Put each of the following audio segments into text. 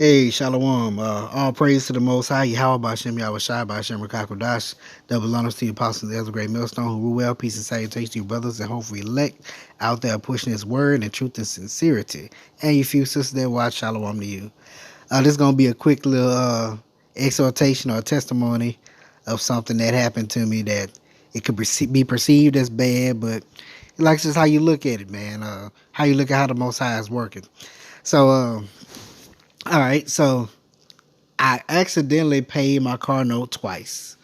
Hey, Shalom. All praise to the Most High, Yahweh Bashem, Yahweh Shai, Bashem, Rakakodash. Double honors to the apostles, the great millstone, who rule well, peace and salutations to you, brothers, and hopefully elect out there pushing His word and truth and sincerity. And you few sisters that watch, Shalom to you. This is going to be a quick little exhortation or testimony of something that happened to me that it could be perceived as bad, but like just how you look at it, man. How you look at how the Most High is working. So, all right, so I accidentally paid my car note twice.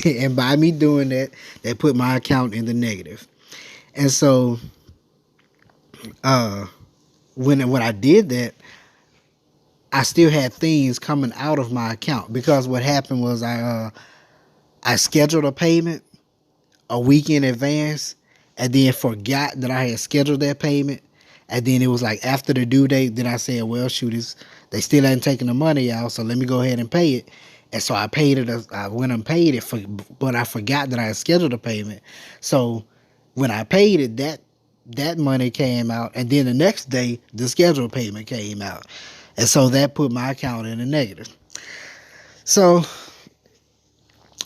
And by me doing that, they put my account in the negative. And so uh when I did that, I still had things coming out of my account because what happened was I scheduled a payment a week in advance and then forgot that I had scheduled that payment. And then it was like after the due date, then I said, well, shoot, they still hadn't taken the money out, so let me go ahead and pay it. And so I paid it. I went and paid it, but I forgot that I had scheduled a payment. So when I paid it, that money came out, and then the next day, the scheduled payment came out. And so that put my account in the negative. So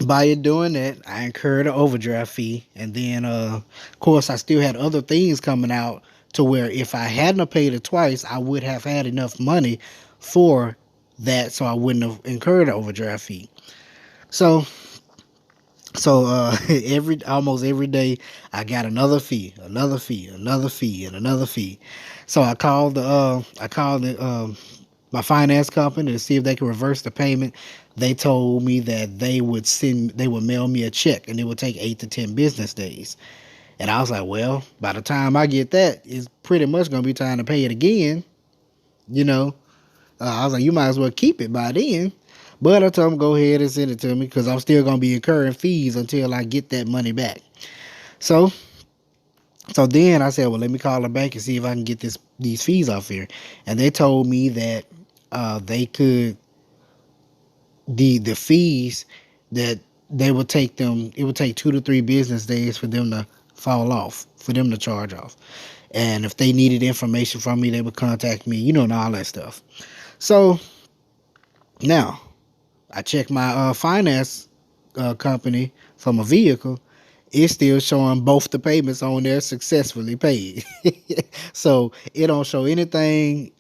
by it doing that, I incurred an overdraft fee, and then of course I still had other things coming out to where if I hadn't paid it twice, I would have had enough money for that, so I wouldn't have incurred an overdraft fee. So every almost every day I got another fee, another fee, another fee, and another fee. So I called my finance company to see if they could reverse the payment. They told me that they would mail me a check, and it would take 8 to 10 business days. And I was like, well, by the time I get that, it's pretty much gonna be time to pay it again. You know, I was like, you might as well keep it by then. But I told them go ahead and send it to me because I'm still gonna be incurring fees until I get that money back. So then I said, well, let me call the bank and see if I can get these fees off here. And they told me that they could the fees that they would take them. It would take 2 to 3 business days for them to fall off, for them to charge off. And if they needed information from me, they would contact me, and all that stuff. So now I checked my finance company for my vehicle. It's still showing both the payments on there successfully paid. So it don't show anything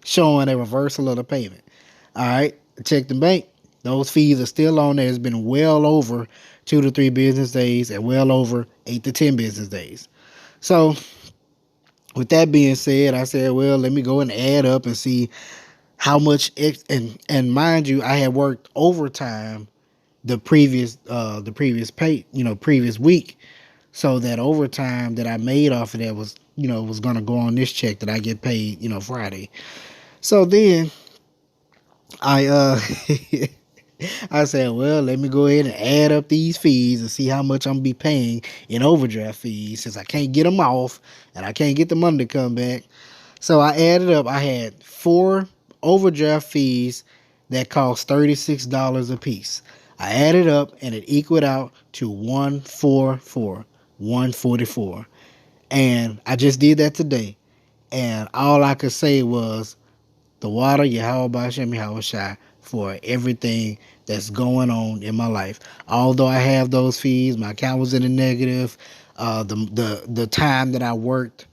showing a reversal of the payment. All right, check the bank. Those fees are still on there. It's been well over 2 to 3 business days and well over 8 to 10 business days. So with that being said, I said, well, let me go and add up and see how much and mind you, I had worked overtime the previous previous week, so that overtime that I made off of that was gonna go on this check that I get paid Friday. So then I I said, well, let me go ahead and add up these fees and see how much I'm gonna be paying in overdraft fees since I can't get them off and I can't get the money to come back. So I added up. I had 4 overdraft fees that cost $36 a piece. I added up and it equaled out to 144. And I just did that today. And all I could say was the water, Yahweh Bashem, Yahweh Shai, for everything that's going on in my life. Although I have those fees, my account was in the negative. The time that I worked,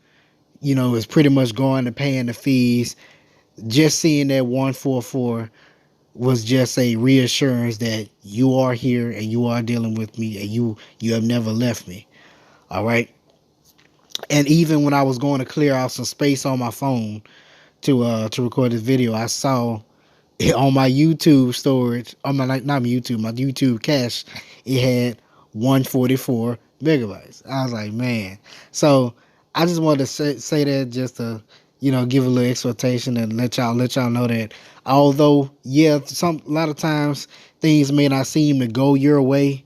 is pretty much going to paying the fees. Just seeing that 144 was just a reassurance that you are here and you are dealing with me and you have never left me. All right. And even when I was going to clear out some space on my phone to record this video, I saw on my YouTube storage, on my not my YouTube cache, it had 144 megabytes. I was like, man. So I just wanted to say that just to give a little exhortation and let y'all know that although a lot of times things may not seem to go your way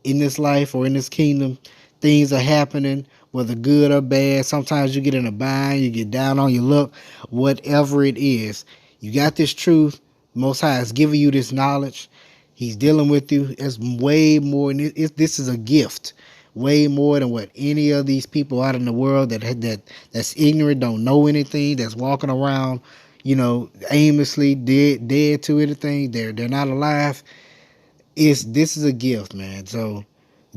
in this life or in this kingdom, things are happening, whether good or bad. Sometimes you get in a bind, you get down on your luck, whatever it is. You got this truth. Most High is giving you this knowledge. He's dealing with you. It's way more. This is a gift, way more than what any of these people out in the world that's ignorant, don't know anything, that's walking around, aimlessly dead to anything. They're not alive. This is a gift, man. So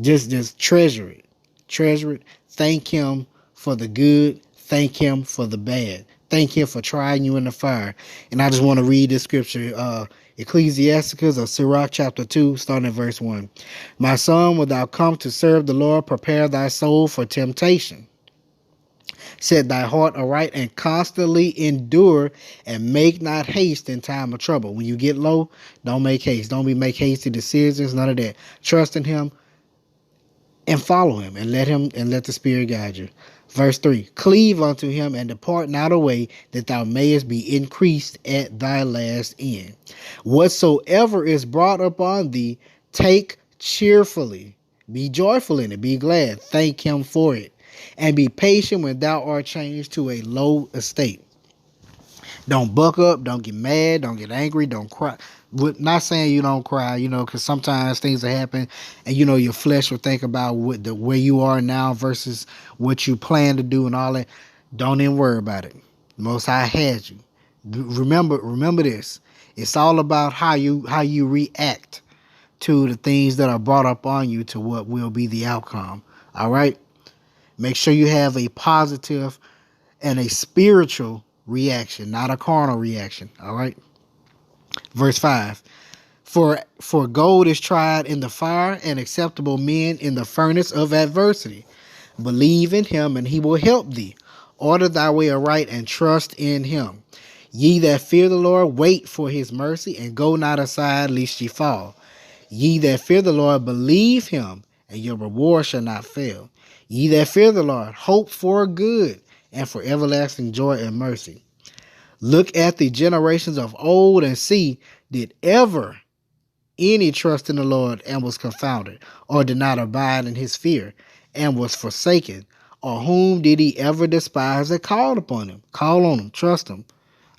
just treasure it. Treasure it. Thank him for the good. Thank him for the bad. Thank him for trying you in the fire. And I just want to read this scripture, Ecclesiasticus or Sirach chapter 2, starting at verse 1. My son, when thou come to serve the Lord, prepare thy soul for temptation. Set thy heart aright and constantly endure, and make not haste in time of trouble. When you get low, don't make haste. Don't make hasty decisions, none of that. Trust in him and follow him, and let the Spirit guide you. Verse 3, cleave unto him and depart not away, that thou mayest be increased at thy last end. Whatsoever is brought upon thee, take cheerfully. Be joyful in it, be glad, thank him for it, and be patient when thou art changed to a low estate. Don't buck up, don't get mad, don't get angry, don't cry. Not saying you don't cry, because sometimes things will happen, and your flesh will think about where you are now versus what you plan to do and all that. Don't even worry about it. Most High has you. Remember this. It's all about how you react to the things that are brought up on you, to what will be the outcome. All right. Make sure you have a positive and a spiritual reaction, not a carnal reaction. All right. Verse 5. For gold is tried in the fire, and acceptable men in the furnace of adversity. Believe in him, and he will help thee. Order thy way aright, and trust in him. Ye that fear the Lord, wait for his mercy, and go not aside, lest ye fall. Ye that fear the Lord, believe him, and your reward shall not fail. Ye that fear the Lord, hope for good, and for everlasting joy and mercy. Look at the generations of old, and see, did ever any trust in the Lord and was confounded, or did not abide in his fear and was forsaken? Or whom did he ever despise that called upon him? Call on him, trust him.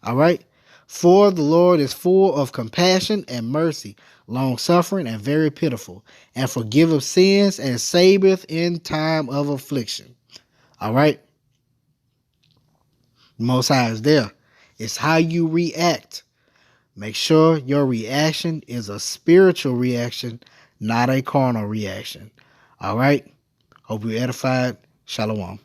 All right. For the Lord is full of compassion and mercy, long suffering and very pitiful, and forgiveth sins, and saveth in time of affliction. All right. Most High is there. It's how you react. Make sure your reaction is a spiritual reaction, not a carnal reaction. All right. Hope you're edified. Shalom.